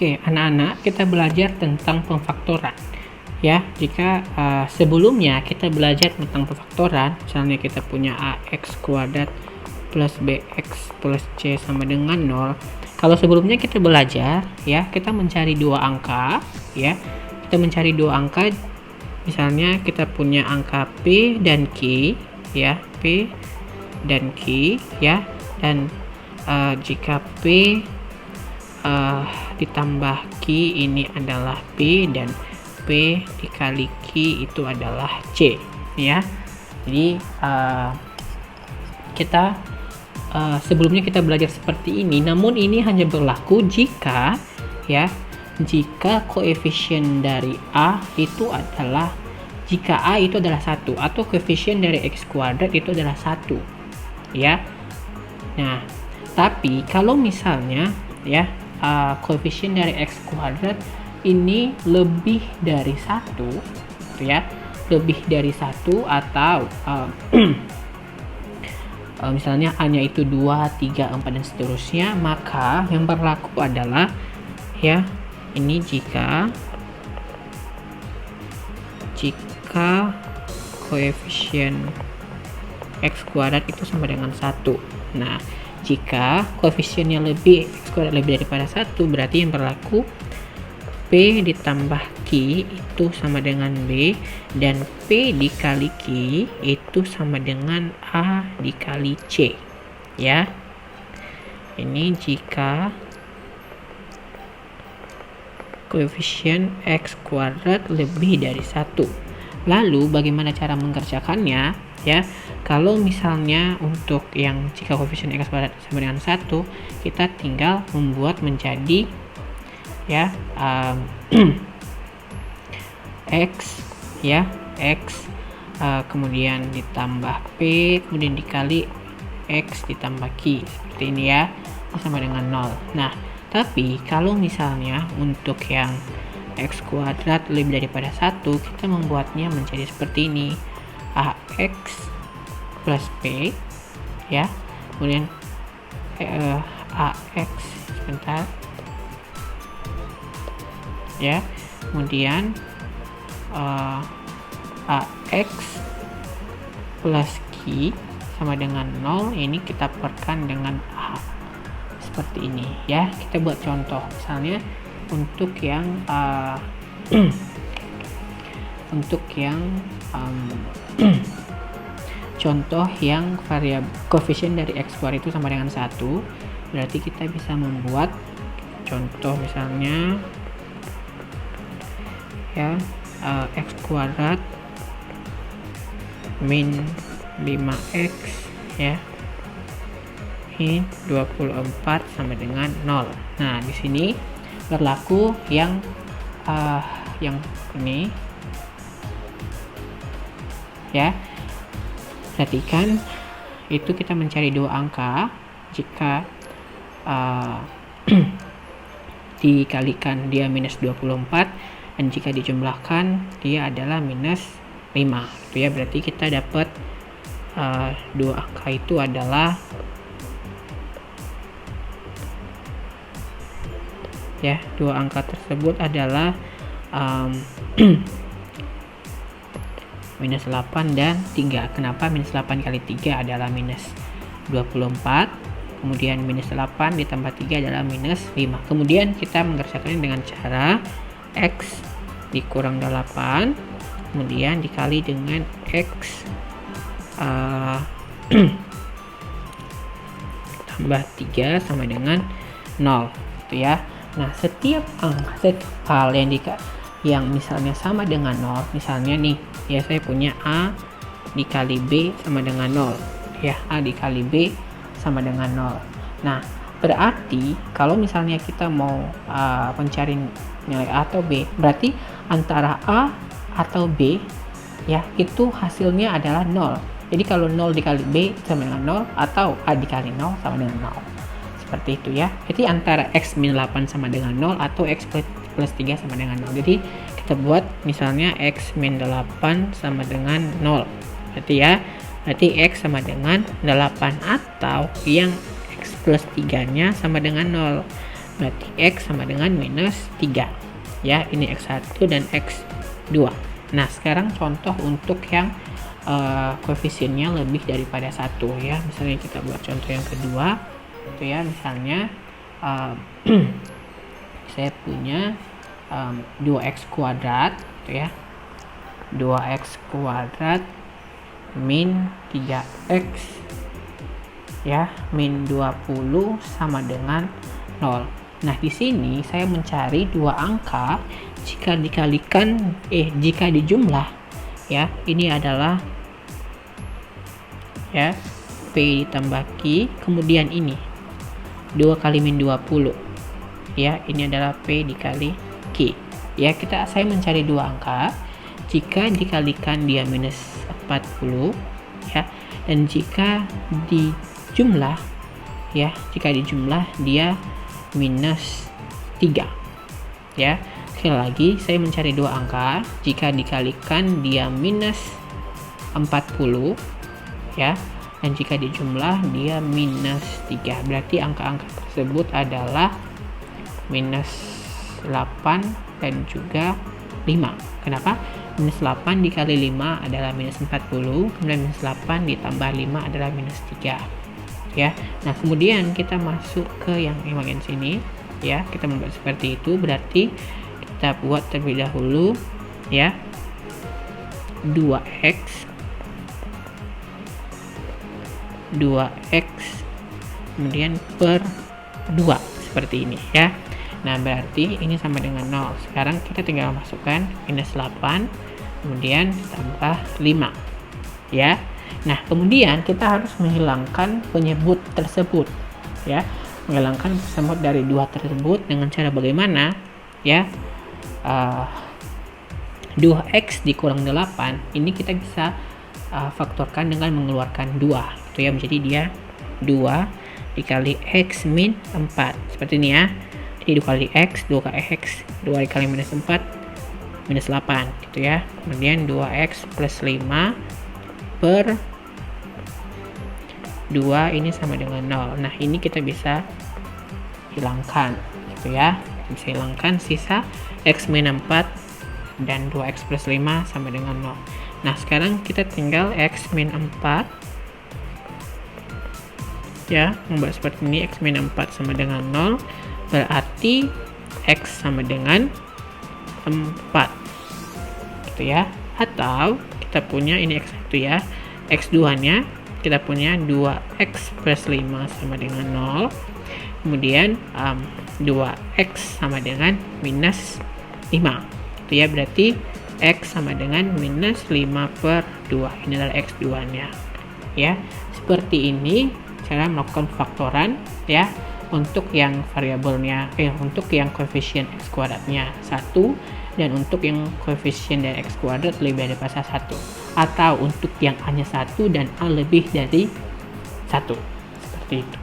Oke, anak-anak, kita belajar tentang pemfaktoran. Ya, jika sebelumnya kita belajar tentang pemfaktoran, misalnya kita punya ax kuadrat plus bx plus c sama dengan 0. Kalau sebelumnya kita belajar, ya, kita mencari dua angka, ya. Kita mencari dua angka, misalnya kita punya angka p dan q, ya, p dan q, ya. Dan jika p ditambah Q ini adalah P, dan P dikali Q itu adalah C, ya. Jadi kita sebelumnya kita belajar seperti ini, namun ini hanya berlaku jika, ya, jika koefisien dari A itu adalah, jika A itu adalah 1 atau koefisien dari X kuadrat itu adalah 1, ya. Nah, tapi kalau misalnya, ya, koefisien dari X kuadrat ini lebih dari 1, ya, lebih dari 1, atau misalnya A-nya itu 2, 3, 4 dan seterusnya, maka yang berlaku adalah, ya, ini jika koefisien X kuadrat itu sama dengan 1. Nah, jika koefisiennya lebih, X kuadrat lebih daripada 1, berarti yang berlaku P ditambah Q itu sama dengan B, dan P dikali Q itu sama dengan A dikali C, ya. Ini jika koefisien X kuadrat lebih dari 1. Lalu bagaimana cara mengerjakannya, ya? Kalau misalnya untuk yang jika koefisien X kuadrat sama dengan 1, kita tinggal membuat menjadi, ya, X, ya, X kemudian ditambah P, kemudian dikali X ditambah Q, seperti ini, ya, sama dengan 0. Nah, tapi kalau misalnya untuk yang X kuadrat lebih daripada 1, kita membuatnya menjadi seperti ini, AX plus P, ya, kemudian AX, sebentar, ya, kemudian AX plus Q sama dengan 0, ini kita perkan dengan A, seperti ini, ya. Kita buat contoh, misalnya untuk yang untuk yang contoh yang variabel koefisien dari X kuadrat itu sama dengan 1, berarti kita bisa membuat contoh, misalnya, ya, X kuadrat min 5X, ya, ini 24 sama dengan 0. Nah, di sini berlaku yang ini, ya. Perhatikan, itu kita mencari dua angka, jika dikalikan dia minus 24, dan jika dijumlahkan dia adalah minus 5, itu, ya. Berarti kita dapat dua angka itu adalah, ya, dua angka tersebut adalah minus 8 dan 3. Kenapa? Minus 8 kali 3 adalah minus 24, kemudian minus 8 ditambah 3 adalah minus 5. Kemudian kita mengerjakannya dengan cara X dikurang 8, kemudian dikali dengan X tambah 3 sama dengan 0, itu, ya. Nah, setiap hal yang misalnya sama dengan 0, misalnya nih, ya, saya punya A dikali B sama dengan 0, ya, A dikali B sama dengan 0. Nah, berarti kalau misalnya kita mau mencari nilai A atau B, berarti antara A atau B, ya, itu hasilnya adalah 0. Jadi kalau 0 dikali B sama dengan 0, atau A dikali 0 sama dengan 0. Seperti itu, ya. Jadi antara X min 8 sama dengan 0 atau X plus 3 sama dengan 0. Jadi kita buat misalnya X min 8 sama dengan 0, Berarti X sama dengan 8 atau yang X plus 3-nya sama dengan 0. Berarti X sama dengan minus 3. Ya, ini X1 dan X2. Nah, sekarang contoh untuk yang koefisiennya lebih daripada 1 ya. Misalnya kita buat contoh yang kedua. Itu ya, misalnya saya punya 2x kuadrat gitu ya. 2x kuadrat min 3x ya min 20 sama dengan 0. Nah, di sini saya mencari dua angka jika dijumlah ya. Ini adalah ya P ditambah Q, kemudian ini 2 kali min 20 ya, ini adalah P dikali Q ya. Saya mencari dua angka jika dikalikan dia minus 40 ya, dan jika dijumlah dia minus 3 ya. Sekali lagi, saya mencari dua angka jika dikalikan dia minus 40 ya, dan jika dijumlah dia minus 3. Berarti angka-angka tersebut adalah minus 8 dan juga 5. Kenapa? Minus 8 dikali 5 adalah minus 40, kemudian minus 8 ditambah 5 adalah minus 3 ya. Nah, kemudian kita masuk ke yang bagian sini ya. Kita membuat seperti itu, berarti kita buat terlebih dahulu ya 2x kemudian per 2 seperti ini ya. Nah, berarti ini sama dengan 0. Sekarang kita tinggal masukkan minus 8 kemudian tambah 5 ya. Nah, kemudian kita harus menghilangkan penyebut tersebut ya. Menghilangkan penyebut dari 2 tersebut dengan cara bagaimana ya? 2x dikurang 8 ini kita bisa faktorkan dengan mengeluarkan 2 gitu ya. Menjadi dia 2 dikali x min 4 seperti ini ya. Jadi 2 kali x, 2 kali x, 2 kali minus 4 minus 8 gitu ya. Kemudian 2x plus 5 per 2 ini sama dengan 0. Nah, ini kita bisa hilangkan gitu ya. Bisa hilangkan sisa x min 4 dan 2x plus 5 sama dengan 0. Nah, sekarang kita tinggal x min 4 ya, membuat seperti ini. X min 4 sama dengan 0, berarti x sama dengan 4 gitu ya. Atau kita punya ini x1 ya, x2 nya kita punya 2x plus 5 sama dengan 0, kemudian 2x sama dengan minus 5 gitu ya. Berarti x sama dengan minus 5 per 2, ini adalah x2 nya ya. Seperti ini cara melakukan faktoran ya, untuk yang variabelnya untuk yang koefisien x kuadratnya 1, dan untuk yang koefisien dari x kuadrat lebih dari pasal 1, atau untuk yang hanya 1 dan a lebih dari 1 seperti itu.